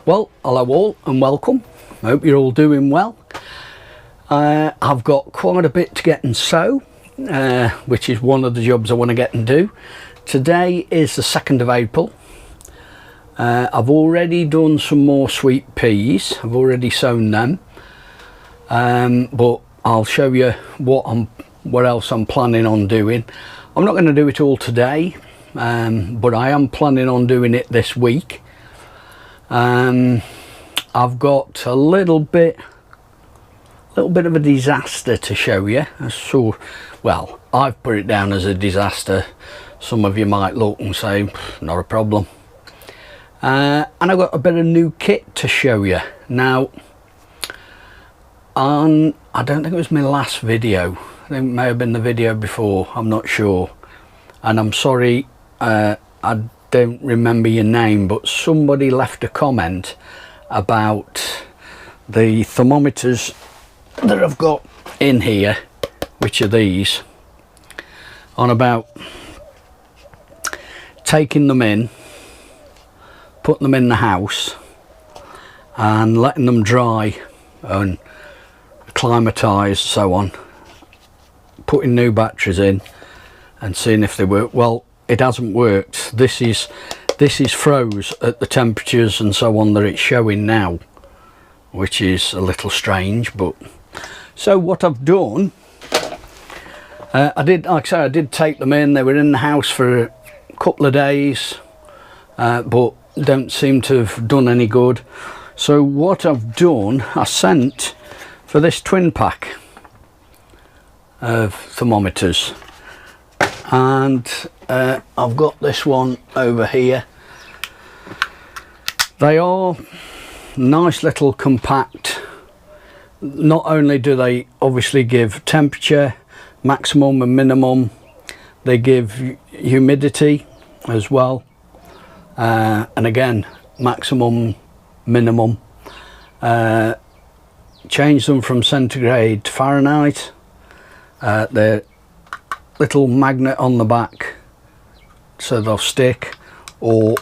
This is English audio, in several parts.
Well, hello all and welcome. I hope you're all doing well. I've got quite a bit to get and sow, which is one of the jobs I want to get and do. Today is the 2nd of April. I've already done some more sweet peas. I've already sown them, but I'll show you what else I'm planning on doing. I'm not going to do it all today, but I am planning on doing it this week. I've got a little bit of a disaster to show you. Well, I've put it down as a disaster. Some of you might look and say not a problem. And I've got a bit of new kit to show you now. I don't think it was my last video. I think it may have been the video before, I'm not sure, and I'm sorry, I don't remember your name, but somebody left a comment about the thermometers that I've got in here, which are these, on about taking them in, putting them in the house and letting them dry and acclimatise, so on, putting new batteries in and seeing if they work. Well, it hasn't worked. This is froze at the temperatures and so on that it's showing now, which is a little strange. But so what I've done, I did take them in. They were in the house for a couple of days, but don't seem to have done any good. So what I've done, I sent for this twin pack of thermometers, and I've got this one over here. They are nice little compact. Not only do they obviously give temperature, maximum and minimum, they give humidity as well, and again maximum, minimum. Change them from centigrade to Fahrenheit. They're little magnet on the back so they'll stick, or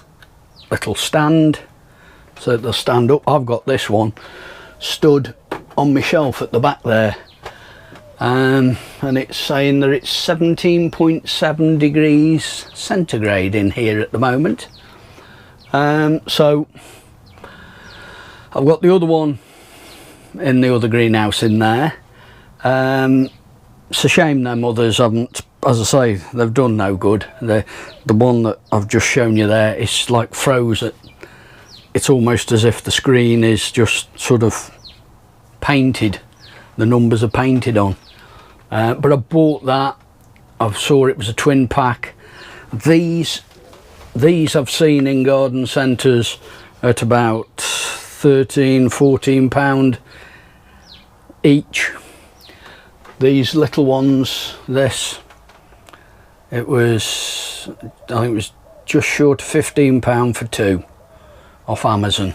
little stand so they'll stand up. I've got this one stood on my shelf at the back there, and it's saying that it's 17.7 degrees centigrade in here at the moment. So I've got the other one in the other greenhouse in there. It's a shame them others haven't, as I say, they've done no good. The one that I've just shown you there, it's like froze. It's almost as if the screen is just sort of painted. The numbers are painted on. But I bought that. I saw it was a twin pack. These I've seen in garden centres at about £13–14 each. These little ones, I think it was just short of £15 for two off Amazon.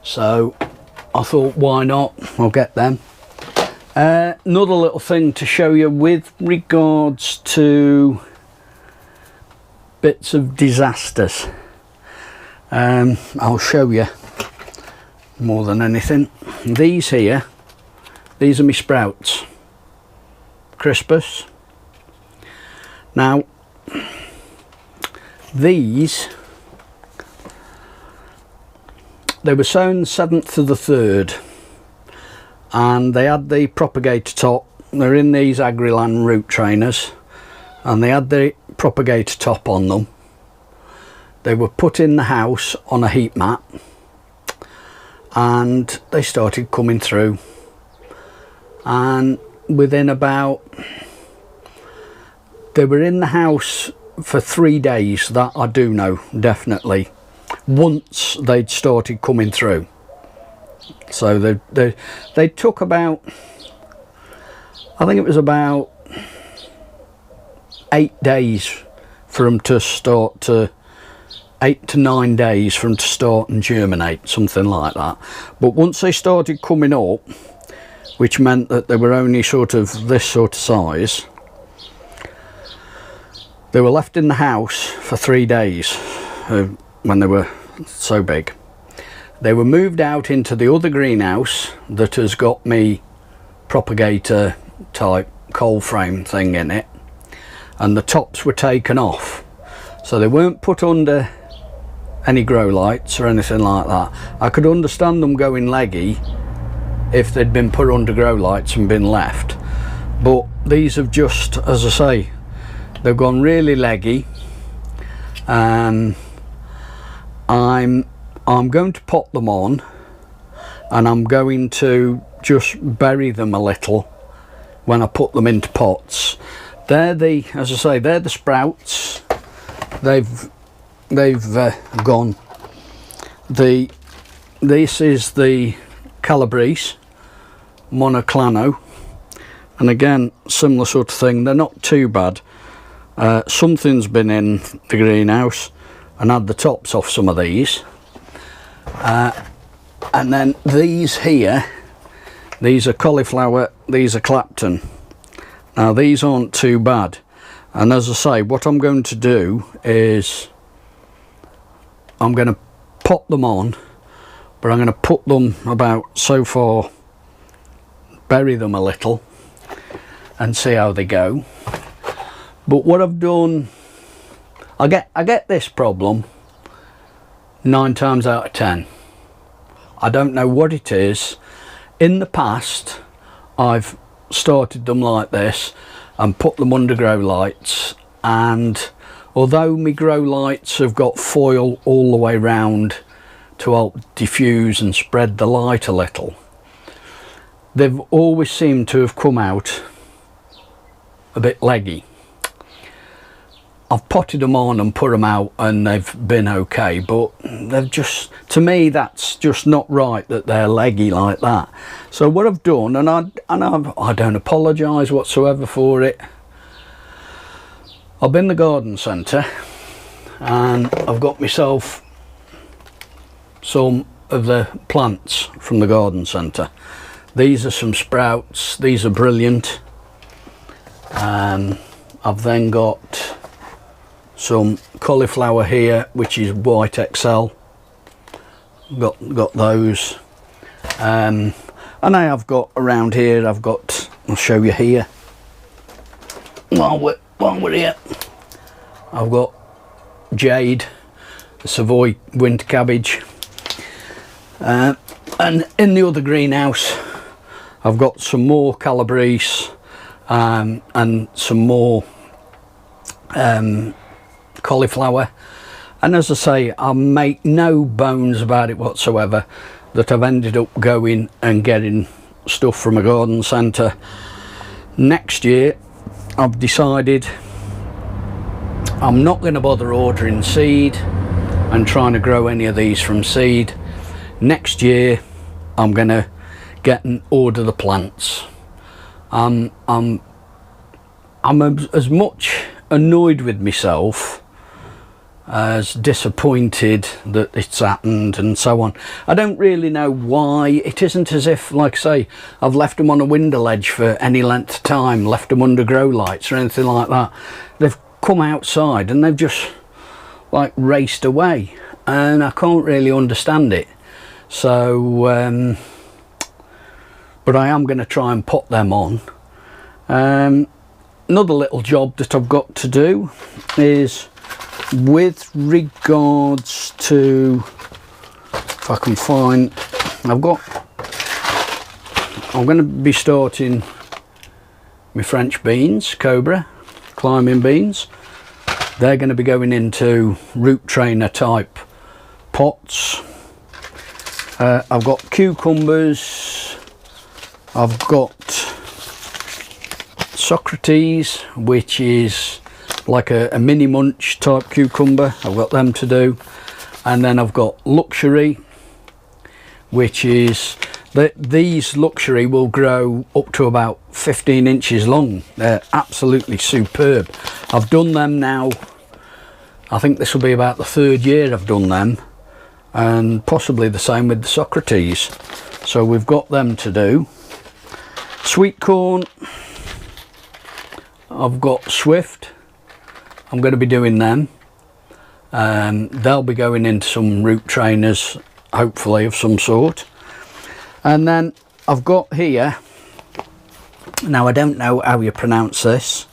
So I thought, why not? I'll get them. Another little thing to show you with regards to bits of disasters. I'll show you more than anything. These here, these are my sprouts, Crispus. Now these, they were sown 7th of the 3rd, and they had the propagator top. They're in these Agriland root trainers, and they had the propagator top on them. They were put in the house on a heat mat, and they started coming through, and within about, they were in the house for 3 days, that I do know definitely, once they'd started coming through. So they took about, I think it was about 8 days for them to start to, 8 to 9 days for them to start and germinate, something like that. But once they started coming up, which meant that they were only sort of this sort of size, they were left in the house for 3 days when they were so big. They were moved out into the other greenhouse that has got me propagator type cold frame thing in it, and the tops were taken off, so they weren't put under any grow lights or anything like that. I could understand them going leggy if they'd been put under grow lights and been left, but these have just, as I say, they've gone really leggy. I'm going to pot them on, and I'm going to just bury them a little when I put them into pots. They're the, as I say, they're the sprouts. They've gone. This is the Calabrese monoclano, and again, similar sort of thing. They're not too bad. Something's been in the greenhouse and had the tops off some of these. And then these here, these are cauliflower, these are Clapton. Now these aren't too bad, and as I say, what I'm going to do is I'm going to pot them on, but I'm going to put them about so far, bury them a little and see how they go. But what I've done, I get this problem 9 times out of 10. I don't know what it is. In the past, I've started them like this and put them under grow lights, and although my grow lights have got foil all the way round to help diffuse and spread the light a little, they've always seemed to have come out a bit leggy. I've potted them on and put them out and they've been okay, but they've just, to me, that's just not right that they're leggy like that. So what I've done, and I don't apologise whatsoever for it, I've been to the garden centre and I've got myself some of the plants from the garden centre. These are some sprouts, these are brilliant. I've then got some cauliflower here, which is white XL. Got those, and I have got around here, I've got, I'll show you here while we're here, I've got jade, the Savoy winter cabbage, and in the other greenhouse I've got some more Calabrese and some more cauliflower. And as I say, I make no bones about it whatsoever that I've ended up going and getting stuff from a garden centre. Next year I've decided I'm not going to bother ordering seed and trying to grow any of these from seed. Next year I'm going to get and order the plants. I'm as much annoyed with myself as disappointed that it's happened and so on. I don't really know why. It isn't as if, like I say, I've left them on a window ledge for any length of time, left them under grow lights or anything like that. They've come outside and they've just like raced away, and I can't really understand it. So but I am going to try and put them on. Another little job that I've got to do is with regards to, if I can find, I'm going to be starting my French beans, Cobra, climbing beans. They're going to be going into root trainer type pots. I've got cucumbers, I've got Socrates, which is like a mini munch type cucumber. I've got them to do, and then I've got luxury, which is these luxury will grow up to about 15 inches long. They're absolutely superb. I've done them now, I think this will be about the 3rd year I've done them, and possibly the same with the Socrates. So we've got them to do. Sweet corn, I've got Swift. I'm going to be doing them. They'll be going into some root trainers hopefully, of some sort. And then I've got here, now I don't know how you pronounce this,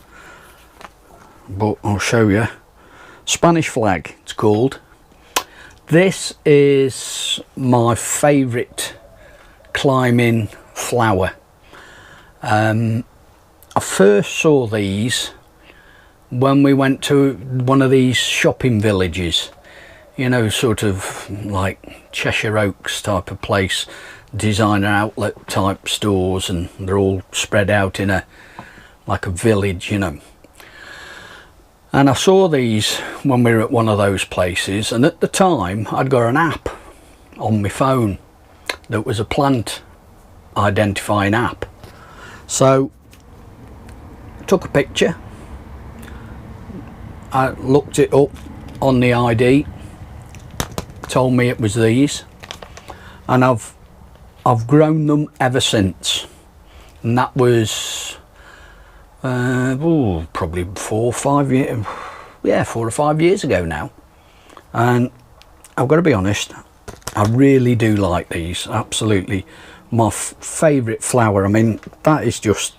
but I'll show you. Spanish flag, it's called. This is my favourite climbing flower. I first saw these when we went to one of these shopping villages, you know, sort of like Cheshire Oaks type of place, designer outlet type stores, and they're all spread out in a like a village, you know. And I saw these when we were at one of those places, and at the time I'd got an app on my phone that was a plant identifying app. So I took a picture, I looked it up on the ID, told me it was these, and I've grown them ever since. And that was probably 4 or 5 years, yeah, 4 or 5 years ago now. And I've got to be honest, I really do like these. Absolutely my favourite flower. I mean, that is just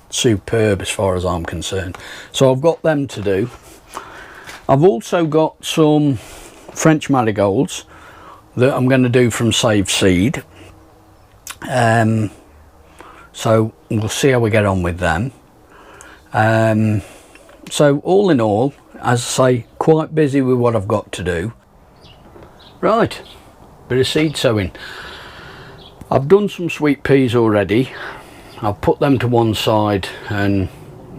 superb as far as I'm concerned. So I've got them to do. I've also got some French marigolds that I'm going to do from saved seed. So we'll see how we get on with them. So all in all, as I say, quite busy with what I've got to do. Right, bit of seed sowing. I've done some sweet peas already. I've put them to one side and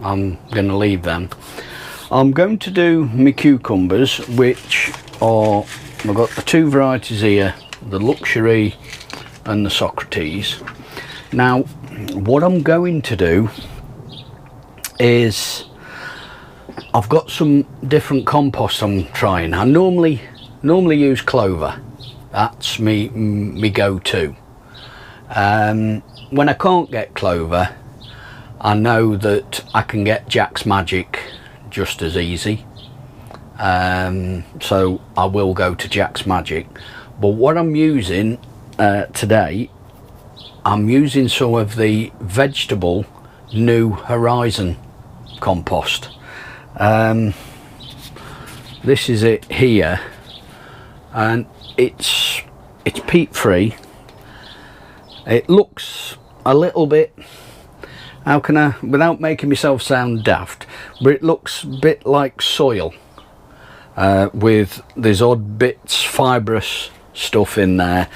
I'm going to leave them. I'm going to do my cucumbers, which are, I've got the 2 varieties here, the Luxury and the Socrates. Now what I'm going to do is, I've got some different compost I'm trying. I normally use clover. That's me go-to. When I can't get clover, I know that I can get Jack's Magic just as easy. So I will go to Jack's Magic. But what I'm using today, I'm using some of the vegetable New Horizon compost. This is it here, and it's peat free. It looks a little bit, how can I, without making myself sound daft, but it looks a bit like soil, with these odd bits, fibrous stuff in there.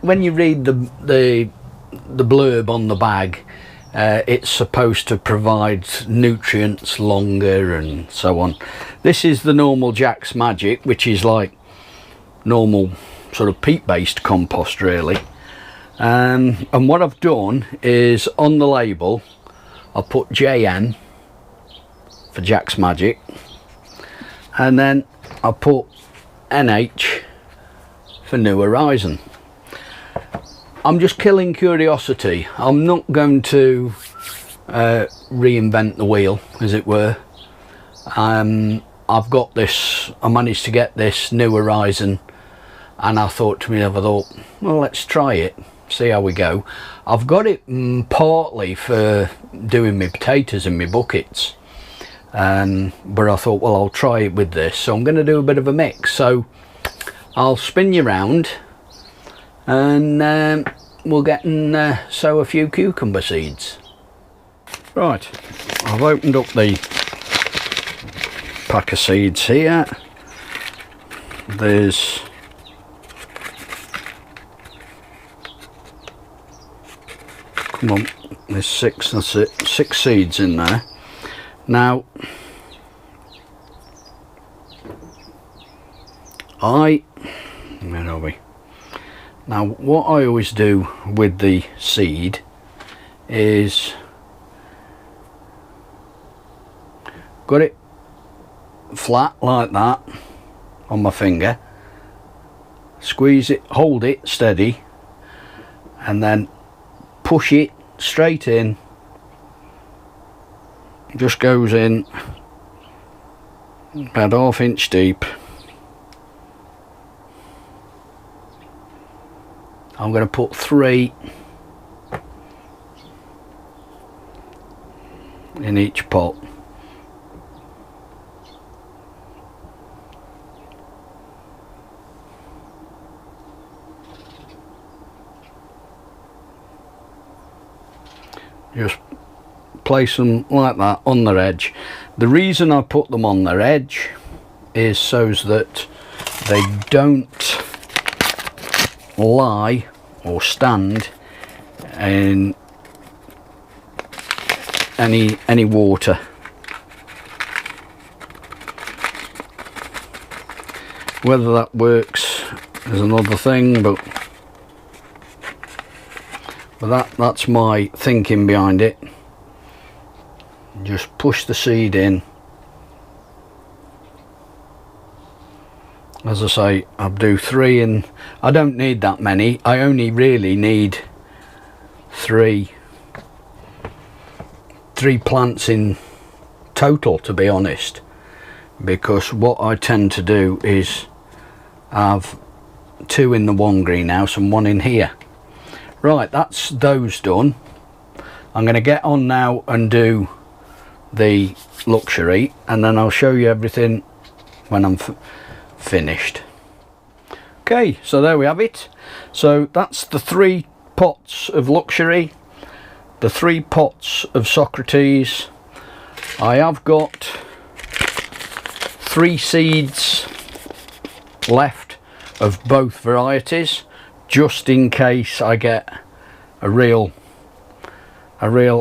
When you read the blurb on the bag, it's supposed to provide nutrients longer and so on. This is the normal Jack's Magic, which is like normal sort of peat based compost really. And what I've done is, on the label I put JN for Jack's Magic, and then I put NH for New Horizon. I'm just killing curiosity. I'm not going to reinvent the wheel, as it were. I've got this, I managed to get this New Horizon, and I thought to myself, well, let's try it, see how we go. I've got it partly for doing my potatoes in my buckets, but I thought, well, I'll try it with this. So I'm going to do a bit of a mix. So I'll spin you round, and we'll get and sow a few cucumber seeds. Right, I've opened up the pack of seeds here. There's there's 6, that's it, 6 seeds in there. Now where are we? Now what I always do with the seed is, got it flat like that on my finger, squeeze it, hold it steady, and then push it straight in. Just goes in about 1/2 inch deep. I'm going to put 3 in each pot. Just place them like that on their edge. The reason I put them on their edge is so that they don't lie or stand in any water. Whether that works is another thing, but that's my thinking behind it. Just push the seed in. As I say, I'll do 3, and I don't need that many. I only really need 3 plants in total, to be honest, because what I tend to do is have 2 in the one greenhouse and 1 in here. Right, that's those done. I'm going to get on now and do the luxury, and then I'll show you everything when I'm finished. Okay, so there we have it. So that's the 3 pots of luxury, the 3 pots of Socrates. I have got 3 seeds left of both varieties, just in case I get a real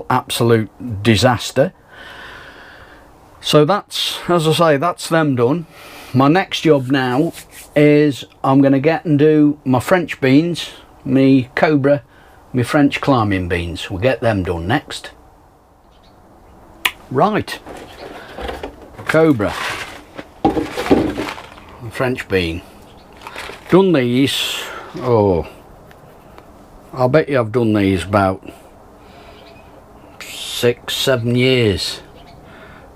absolute disaster. So that's, as I say, that's them done. My next job now is I'm going to get and do my French beans, me Cobra, my French climbing beans. We'll get them done next. Right, Cobra, French bean. Done these, oh, I'll bet you I've done these about 6-7 years.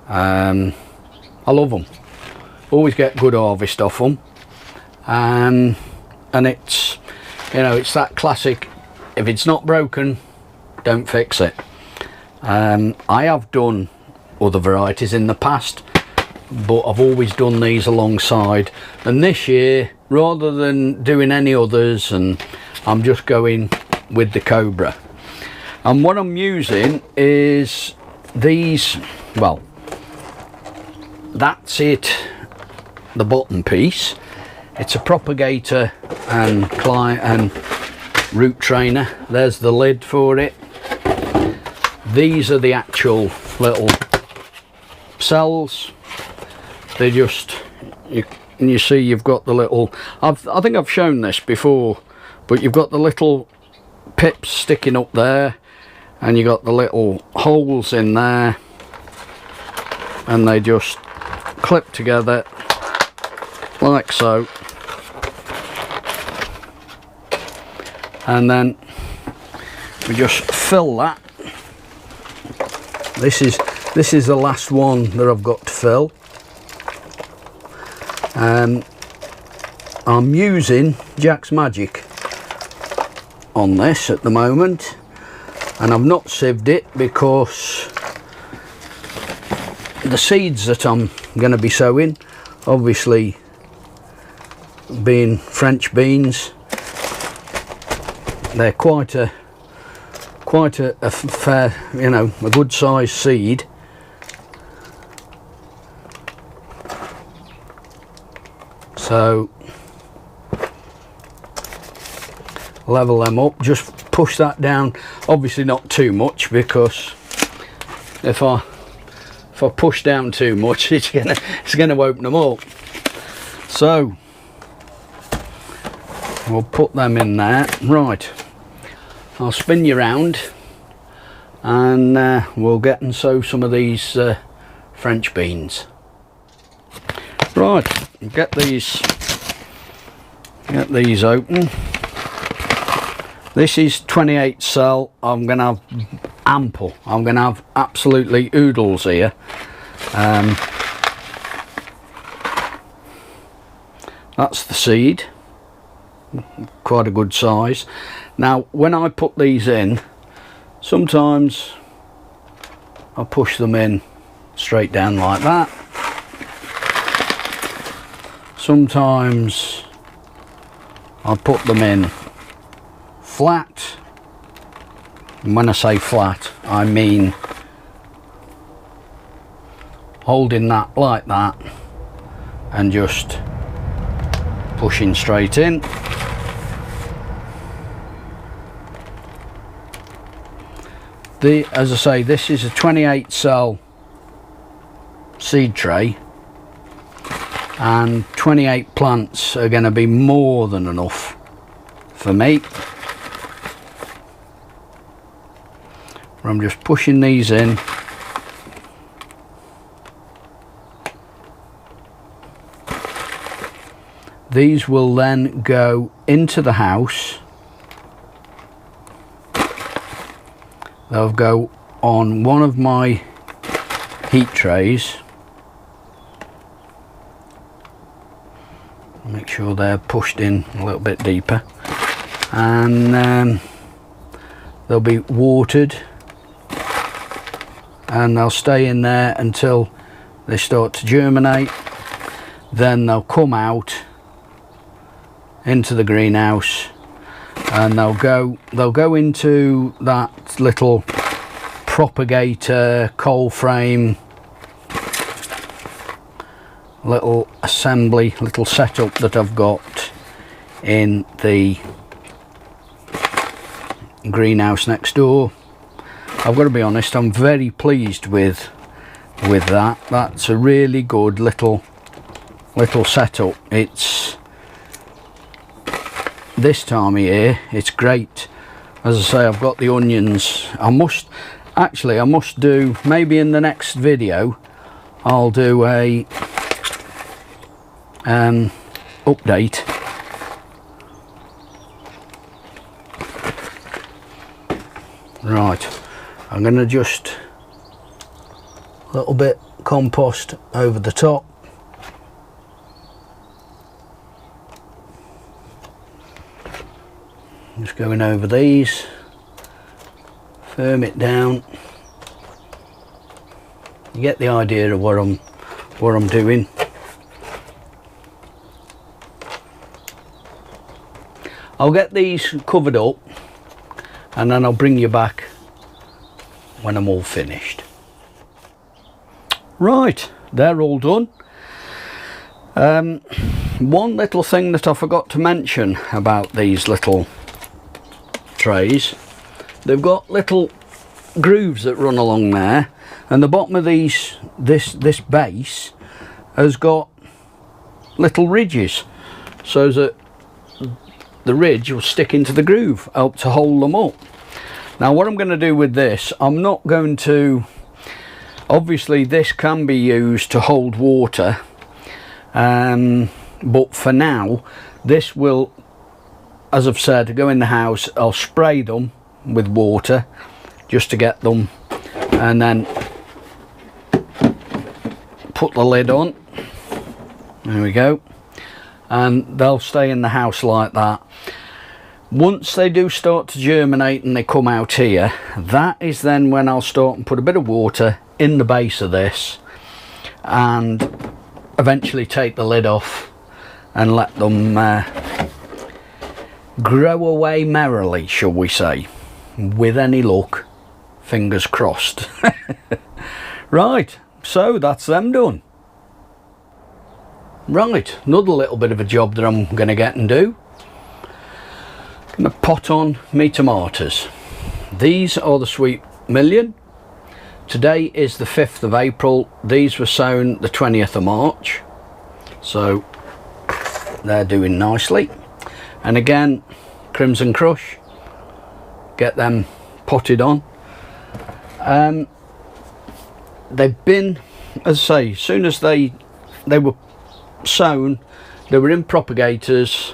I love them. Always get good harvest off them, and it's, you know, it's that classic, if it's not broken, don't fix it. I have done other varieties in the past, but I've always done these alongside, and this year, rather than doing any others, and I'm just going with the Cobra. And what I'm using is these, well, that's it, the bottom piece. It's a propagator and root trainer. There's the lid for it. These are the actual little cells. They just, you see you've got the little, I think I've shown this before, but you've got the little pips sticking up there, and you got the little holes in there, and they just clip together like so, and then we just fill that. This is the last one that I've got to fill. I'm using Jack's Magic on this at the moment, and I've not sieved it because the seeds that I'm going to be sowing, obviously being French beans, they're quite a fair, you know, a good sized seed. So level them up, just push that down, obviously not too much, because if I push down too much, it's gonna open them up. So we'll put them in there. Right, I'll spin you round, and we'll get and sow some of these French beans. Right, get these open. This is 28 cell. I'm going to have ample. I'm going to have absolutely oodles here. That's the seed. quite a good size. Now when I put these in, sometimes I push them in straight down like that. Sometimes I put them in flat. And when I say flat, I mean holding that like that and just pushing straight in. As I say, this is a 28 cell seed tray, and 28 plants are going to be more than enough for me. I'm just pushing these in. These will then go into the house. They'll go on one of my heat trays. Make sure they're pushed in a little bit deeper, and they'll be watered, and they'll stay in there until they start to germinate. Then they'll come out into the greenhouse, and they'll go into that little propagator coal frame, little assembly, little setup that I've got in the greenhouse next door. I've got to be honest, I'm very pleased with that. That's a really good little setup. It's this time of year, it's great. As I say, I've got the onions. I must do, maybe in the next video I'll do a update right. I'm going to just a little bit compost over the top. Just going over these, firm it down. You get the idea of what I'm doing. I'll get these covered up, and then I'll bring you back when I'm all finished. Right, they're all done. One little thing that I forgot to mention about these little trays, they've got little grooves that run along there, and the bottom of this base has got little ridges, so that the ridge will stick into the groove, help to hold them up. Now what I'm going to do with this, I'm not going to, obviously this can be used to hold water, but for now this will, as I've said, go in the house. I'll spray them with water just to get them, and then put the lid on. There we go, and they'll stay in the house like that. Once they do start to germinate and they come out here, that is then when I'll start and put a bit of water in the base of this, and eventually take the lid off and let them grow away merrily, shall we say, with any luck, fingers crossed. Right, so that's them done. Right, another little bit of a job that I'm going to get and do. I'm going to pot on me tomatoes. These are the Sweet Million. Today is the 5th of April. These were sown the 20th of March, so they're doing nicely. And again, Crimson Crush, get them potted on. They've been, as I say, as soon as they were sown, they were in propagators,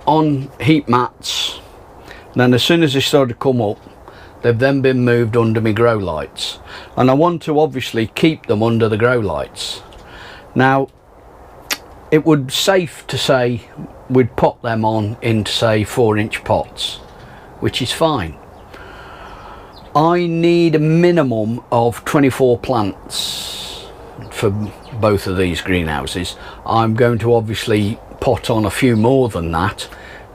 on heat mats. Then as soon as they started to come up, they've then been moved under my grow lights, and I want to obviously keep them under the grow lights. Now it would be safe to say we'd pot them on into say 4-inch pots, which is fine. I need a minimum of 24 plants for both of these greenhouses. I'm going to obviously pot on a few more than that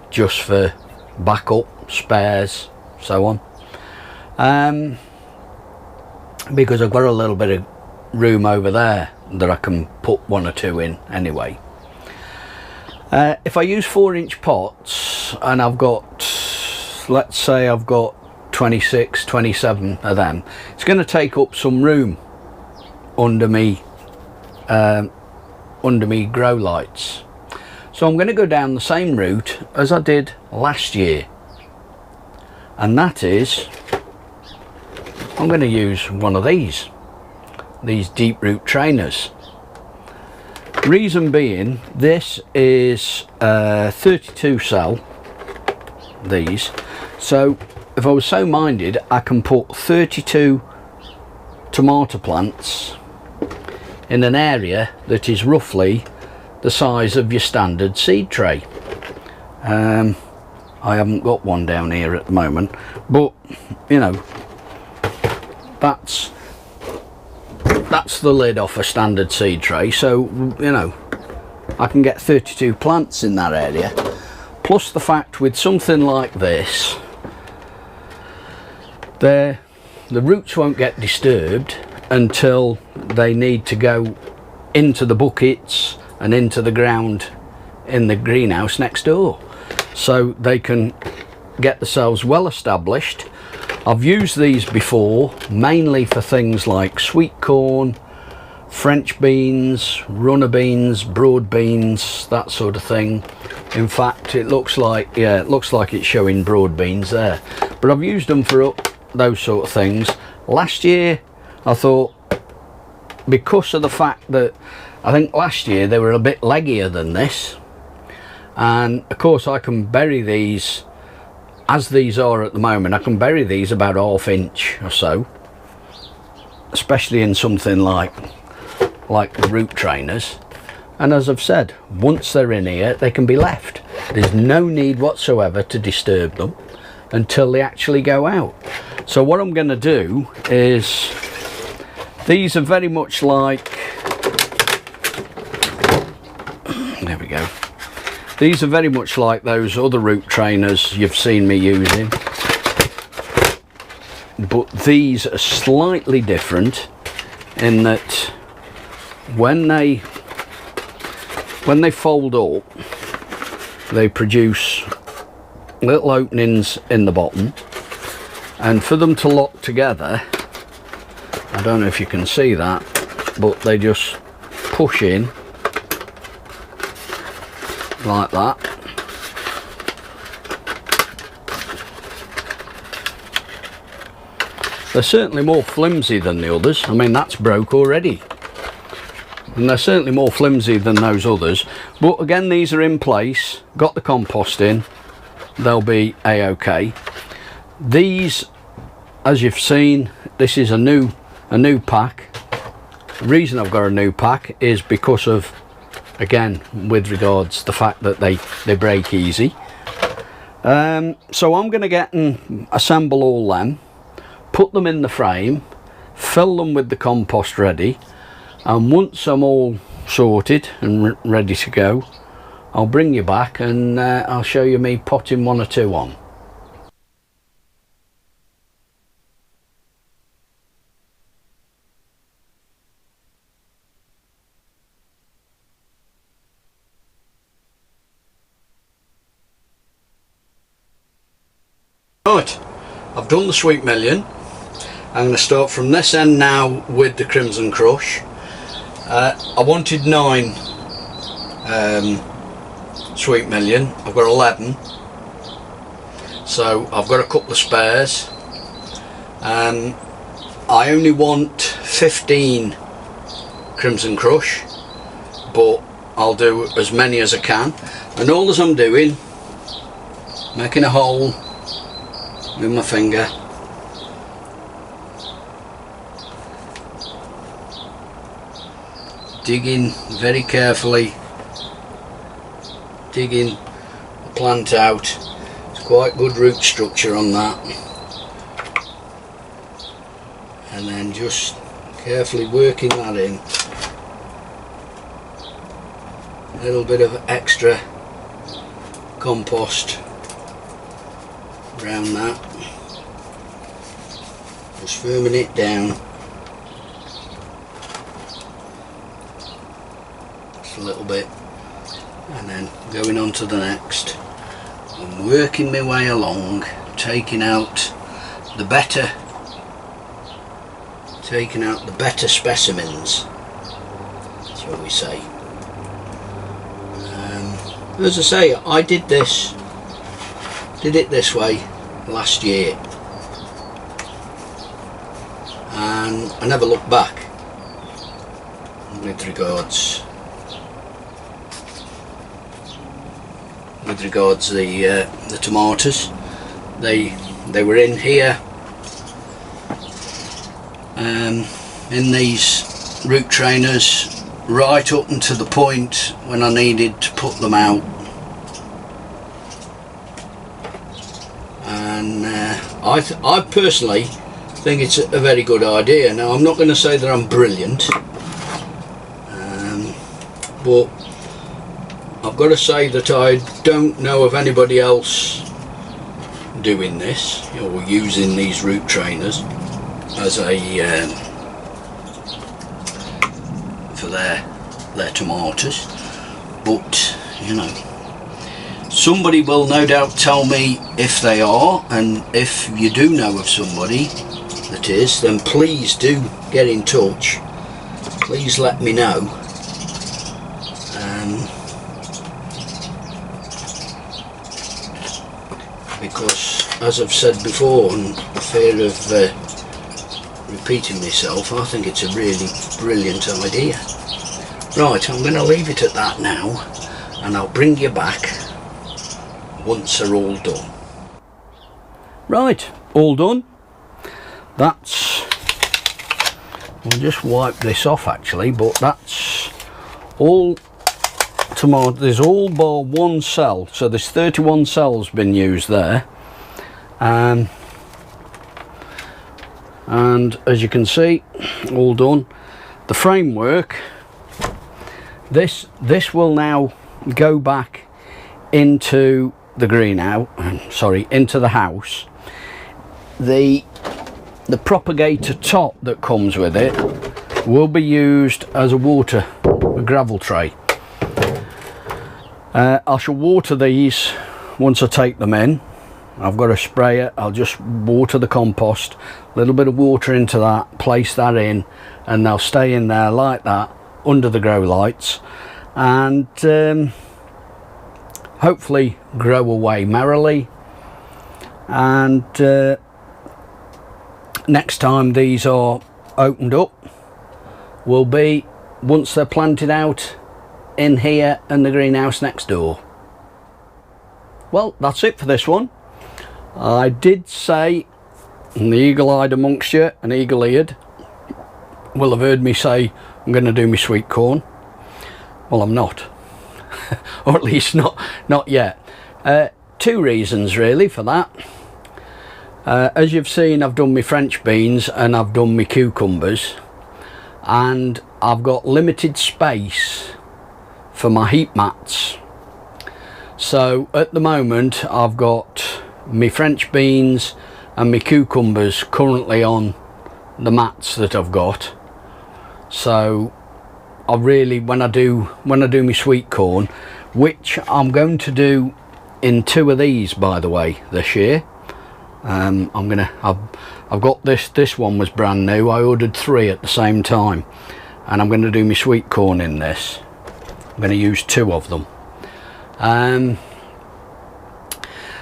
just for backup, spares, so on, because I've got a little bit of room over there that I can put 1 or 2 in anyway. If I use 4-inch pots and I've got, let's say I've got 26, 27 of them, it's going to take up some room under me grow lights. So I'm going to go down the same route as I did last year, and that is I'm going to use one of these deep root trainers. Reason being, this is 32 cell, these, so if I was so minded I can put 32 tomato plants in an area that is roughly the size of your standard seed tray. I haven't got one down here at the moment, but you know, that's the lid off a standard seed tray, so you know, I can get 32 plants in that area. Plus the fact with something like this, the roots won't get disturbed until they need to go into the buckets and into the ground in the greenhouse next door, so they can get themselves well established. I've used these before mainly for things like sweet corn, French beans, runner beans, broad beans, that sort of thing. In fact, it looks like, yeah, it looks like it's showing broad beans there, but I've used them for those sort of things. Last year I thought, because of the fact that I think last year they were a bit leggier than this, and of course I can bury these as these are at the moment. I can bury these about 1/2 inch or so, especially in something like the root trainers. And as I've said, once they're in here they can be left. There's no need whatsoever to disturb them until they actually go out. So what I'm going to do is, these are very much like, there we go, these are very much like those other root trainers you've seen me using, but these are slightly different in that when they fold up, they produce little openings in the bottom, and for them to lock together, I don't know if you can see that, but they just push in like that. They're certainly more flimsy than the others. I mean, that's broke already, and they're certainly more flimsy than those others, but again, these are in place, got the compost in, they'll be a-okay. These, as you've seen, this is a new pack. The reason I've got a new pack is because of, again, with regards to the fact that they break easy. So I'm going to get and assemble all them, put them in the frame, fill them with the compost ready, and once I'm all sorted and ready to go, I'll bring you back and I'll show you me potting 1 or 2 on. Right, I've done the sweet million. I'm going to start from this end now with the Crimson Crush. I wanted 9 sweet million, I've got 11, so I've got a couple of spares. I only want 15 Crimson Crush, but I'll do as many as I can, and all as I'm doing, making a hole with my finger, digging very carefully digging the plant out. It's quite good root structure on that. And then just carefully working that in. A little bit of extra compost around that. Just firming it down. Just a little bit. And then going on to the next. And working my way along, taking out the better specimens, that's what we say. As I say, I did it this way last year, and I never looked back with regards the tomatoes. They were in here in these root trainers right up until the point when I needed to put them out, and I personally think it's a very good idea. Now, I'm not going to say that I'm brilliant, but I've got to say that I don't know of anybody else doing this or using these root trainers as a for their tomatoes. But you know, somebody will no doubt tell me if they are, and if you do know of somebody that is, then please do get in touch. Please let me know. Because, as I've said before, and for fear of repeating myself, I think it's a really brilliant idea. Right, I'm going to leave it at that now, and I'll bring you back once they're all done. Right, all done. That's, I'll just wipe this off actually, but that's all tomato. There's all bar one cell, so there's 31 cells been used there, and as you can see, all done. The framework, this will now go back into the greenhouse, into the house. The propagator top that comes with it will be used as a gravel tray. I shall water these once I take them in. I've got a sprayer. I'll just water the compost, a little bit of water into that, place that in, and they'll stay in there like that under the grow lights, and hopefully grow away merrily. And next time these are opened up will be once they're planted out in here and the greenhouse next door. Well, that's it for this one. I did say, and the eagle-eyed amongst you and eagle-eared will have heard me say I'm going to do my sweet corn. Well, I'm not. Or at least not yet. Two reasons really for that. As you've seen, I've done my French beans and I've done my cucumbers, and I've got limited space for my heat mats. So at the moment I've got my French beans and my cucumbers currently on the mats that I've got. So I really, when I do my sweet corn, which I'm going to do in 2 of these, by the way, this year. I've got this one was brand new. I ordered 3 at the same time, and I'm going to do my sweet corn in this. I'm going to use 2 of them.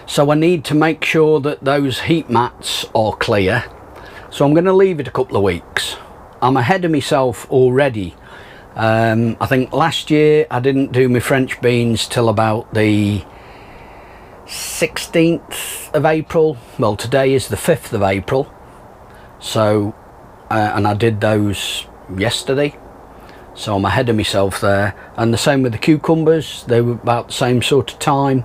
So I need to make sure that those heat mats are clear, so I'm going to leave it a couple of weeks. I'm ahead of myself already. I think last year I didn't do my French beans till about the 16th of April. Well, today is the 5th of April, so and I did those yesterday. so I'm ahead of myself there. And the same with the cucumbers, they were about the same sort of time,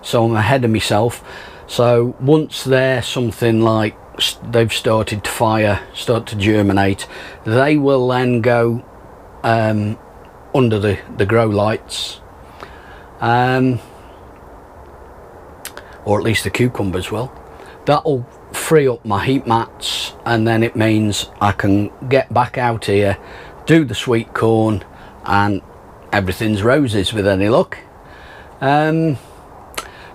so I'm ahead of myself. So once they're something like they've started to fire, start to germinate, they will then go under the grow lights, or at least the cucumbers will. That'll free up my heat mats, and then it means I can get back out here, do the sweet corn, and everything's roses with any luck.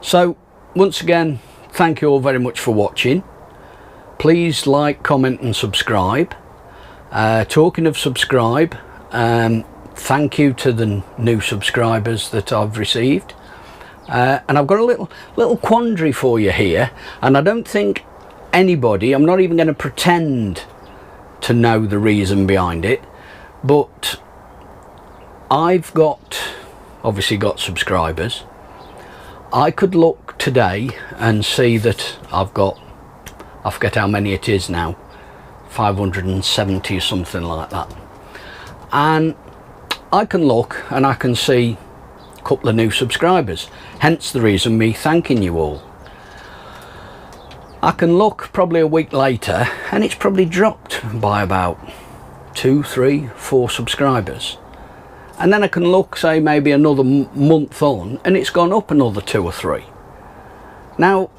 So once again, thank you all very much for watching. Please like, comment and subscribe. Talking of subscribe, thank you to the new subscribers that I've received. And I've got a little quandary for you here, and I don't think anybody, I'm not even going to pretend to know the reason behind it, but I've obviously got subscribers. I could look today and see that I've got, I forget how many it is now, 570 or something like that, and I can look and I can see a couple of new subscribers, hence the reason me thanking you all. I can look probably a week later and it's probably dropped by about 2, 3, 4 subscribers, and then I can look, say maybe another month on, and it's gone up another 2 or 3. Now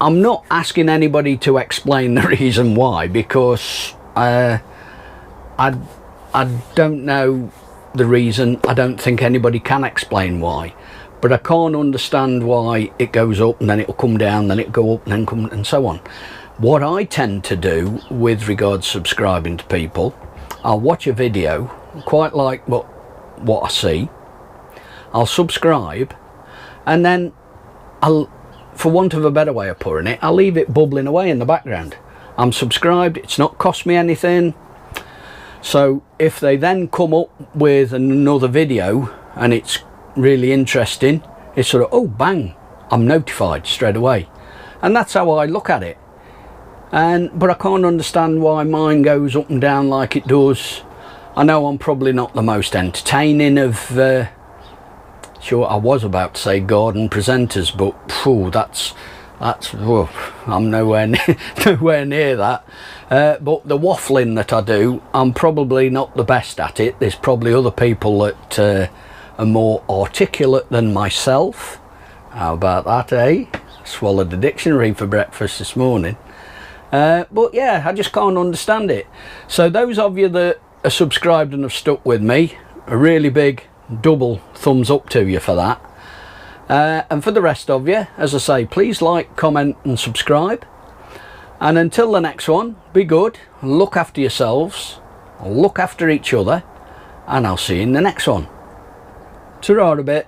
I'm not asking anybody to explain the reason why, because I don't know the reason. I don't think anybody can explain why, but I can't understand why it goes up and then it'll come down, then it'll go up and then come, and so on. What I tend to do with regards subscribing to people, I'll watch a video, quite like what I see, I'll subscribe, and then I'll, for want of a better way of putting it, I'll leave it bubbling away in the background. I'm subscribed, it's not cost me anything. So if they then come up with another video and it's really interesting, it's sort of, oh bang, I'm notified straight away. And that's how I look at it. But I can't understand why mine goes up and down like it does. I know I'm probably not the most entertaining of sure, I was about to say garden presenters, but phew, that's I'm nowhere near that. But the waffling that I do, I'm probably not the best at it. There's probably other people that are more articulate than myself. How about that, eh? Swallowed the dictionary for breakfast this morning. But yeah, I just can't understand it. So those of you that are subscribed and have stuck with me, a really big double thumbs up to you for that. And for the rest of you, as I say, please like, comment and subscribe. And until the next one, be good, look after yourselves, look after each other, and I'll see you in the next one. Ta-ra a bit.